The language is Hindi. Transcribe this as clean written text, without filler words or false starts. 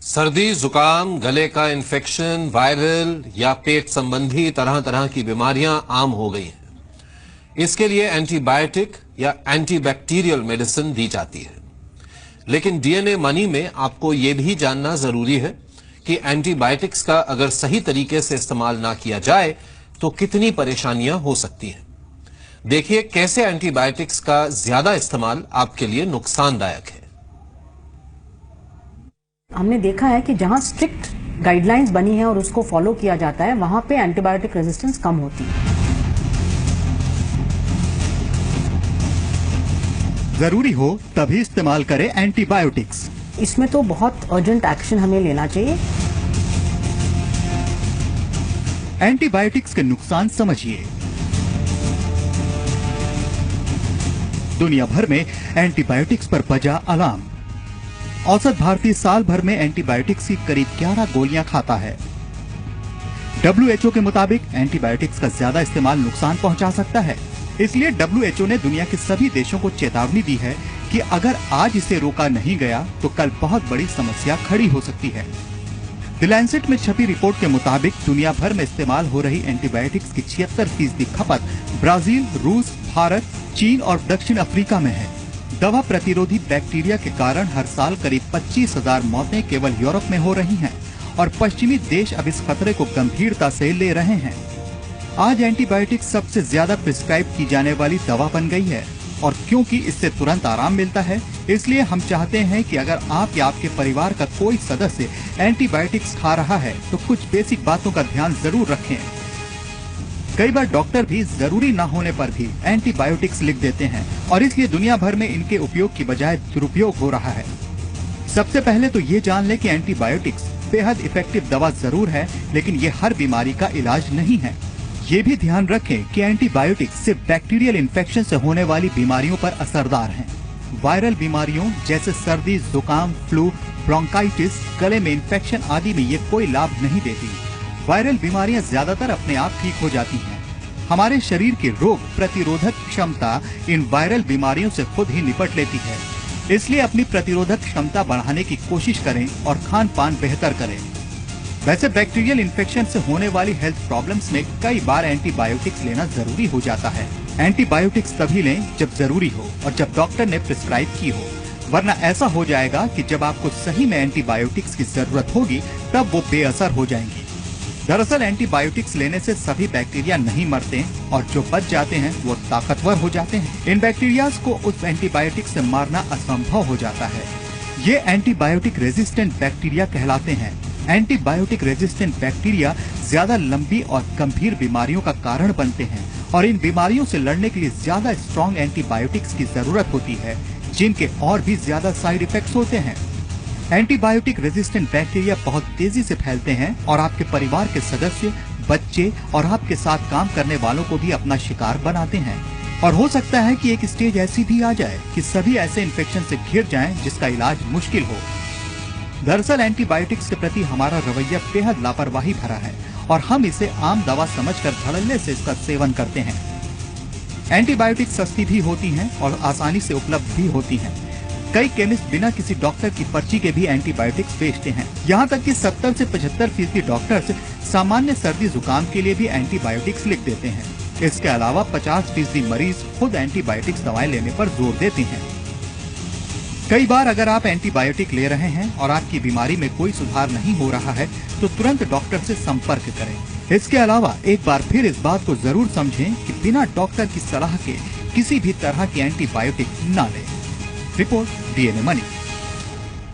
सर्दी, जुकाम, गले का इन्फेक्शन, वायरल या पेट संबंधी तरह तरह की बीमारियां आम हो गई हैं। इसके लिए एंटीबायोटिक या एंटीबैक्टीरियल मेडिसिन दी जाती है। लेकिन डीएनए मनी में आपको यह भी जानना जरूरी है कि एंटीबायोटिक्स का अगर सही तरीके से इस्तेमाल ना किया जाए तो कितनी परेशानियां हो सकती हैं। देखिए कैसे एंटीबायोटिक्स का ज्यादा इस्तेमाल आपके लिए नुकसानदायक है। हमने देखा है कि जहां स्ट्रिक्ट गाइडलाइंस बनी है और उसको फॉलो किया जाता है, वहां पे एंटीबायोटिक रेजिस्टेंस कम होती है। जरूरी हो तभी इस्तेमाल करें एंटीबायोटिक्स। इसमें तो बहुत अर्जेंट एक्शन हमें लेना चाहिए। एंटीबायोटिक्स के नुकसान समझिए। दुनिया भर में एंटीबायोटिक्स पर बजा अलार्म। औसत भारतीय साल भर में एंटीबायोटिक्स की करीब 11 गोलियां खाता है। WHO के मुताबिक एंटीबायोटिक्स का ज्यादा इस्तेमाल नुकसान पहुंचा सकता है। इसलिए WHO ने दुनिया के सभी देशों को चेतावनी दी है कि अगर आज इसे रोका नहीं गया तो कल बहुत बड़ी समस्या खड़ी हो सकती है। द लैंसेट में छपी रिपोर्ट के मुताबिक दुनिया भर में इस्तेमाल हो रही एंटीबायोटिक्स की 76% खपत ब्राजील, रूस, भारत, चीन और दक्षिण अफ्रीका में है। दवा प्रतिरोधी बैक्टीरिया के कारण हर साल करीब 25,000 मौतें केवल यूरोप में हो रही हैं और पश्चिमी देश अब इस खतरे को गंभीरता से ले रहे हैं। आज एंटीबायोटिक सबसे ज्यादा प्रिस्क्राइब की जाने वाली दवा बन गई है और क्योंकि इससे तुरंत आराम मिलता है, इसलिए हम चाहते हैं कि अगर आप या आपके परिवार का कोई सदस्य एंटीबायोटिक्स खा रहा है तो कुछ बेसिक बातों का ध्यान जरूर रखें। कई बार डॉक्टर भी जरूरी न होने पर भी एंटीबायोटिक्स लिख देते हैं और इसलिए दुनिया भर में इनके उपयोग की बजाय दुरुपयोग हो रहा है। सबसे पहले तो ये जान लें कि एंटीबायोटिक्स बेहद इफेक्टिव दवा जरूर है, लेकिन ये हर बीमारी का इलाज नहीं है। ये भी ध्यान रखें कि एंटीबायोटिक्स सिर्फ बैक्टीरियल इन्फेक्शन से होने वाली बीमारियों पर असरदार हैं। वायरल बीमारियों जैसे सर्दी, जुकाम, फ्लू, ब्रोंकाइटिस, गले में इन्फेक्शन आदि में ये कोई लाभ नहीं देती। वायरल बीमारियां ज्यादातर अपने आप ठीक हो जाती हैं। हमारे शरीर की रोग प्रतिरोधक क्षमता इन वायरल बीमारियों से खुद ही निपट लेती है। इसलिए अपनी प्रतिरोधक क्षमता बढ़ाने की कोशिश करें और खान पान बेहतर करें। वैसे बैक्टीरियल इन्फेक्शन से होने वाली हेल्थ प्रॉब्लम्स में कई बार एंटीबायोटिक्स लेना जरूरी हो जाता है। एंटीबायोटिक्स तभी लें जब जरूरी हो और जब डॉक्टर ने प्रिस्क्राइब की हो, वरना ऐसा हो जाएगा कि जब आपको सही में एंटीबायोटिक्स की जरूरत होगी तब वो बेअसर हो जाएंगी। दरअसल एंटीबायोटिक्स लेने से सभी बैक्टीरिया नहीं मरते और जो बच जाते हैं वो ताकतवर हो जाते हैं। इन बैक्टीरियाज को उस एंटीबायोटिक से मारना असंभव हो जाता है। ये एंटीबायोटिक रेजिस्टेंट बैक्टीरिया कहलाते हैं। एंटीबायोटिक रेजिस्टेंट बैक्टीरिया ज्यादा लंबी और गंभीर बीमारियों का कारण बनते हैं और इन बीमारियों से लड़ने के लिए ज्यादा स्ट्रॉन्ग एंटीबायोटिक्स की जरूरत होती है, जिनके और भी ज्यादा साइड इफेक्ट्स होते हैं। एंटीबायोटिक रेजिस्टेंट बैक्टीरिया बहुत तेजी से फैलते हैं और आपके परिवार के सदस्य, बच्चे और आपके साथ काम करने वालों को भी अपना शिकार बनाते हैं। और हो सकता है कि एक स्टेज ऐसी भी आ जाए कि सभी ऐसे इन्फेक्शन से घिर जाएं जिसका इलाज मुश्किल हो। दरअसल एंटीबायोटिक्स के प्रति हमारा रवैया बेहद लापरवाही भरा है और हम इसे आम दवा समझकर धड़ल्ले से इसका सेवन करते हैं। एंटीबायोटिक सस्ती भी होती हैं और आसानी से उपलब्ध भी होती हैं। कई केमिस्ट बिना किसी डॉक्टर की पर्ची के भी एंटीबायोटिक्स बेचते हैं। यहाँ तक कि 70 से 75% डॉक्टर्स सामान्य सर्दी जुकाम के लिए भी एंटीबायोटिक्स लिख देते हैं। इसके अलावा 50% मरीज खुद एंटीबायोटिक्स दवाएं लेने पर जोर देते हैं। कई बार अगर आप एंटीबायोटिक ले रहे हैं और आपकी बीमारी में कोई सुधार नहीं हो रहा है तो तुरंत डॉक्टर से संपर्क करें। इसके अलावा एक बार फिर इस बात को जरूर समझें कि बिना डॉक्टर की सलाह के किसी भी तरह की एंटीबायोटिक न लें। Report DNA money.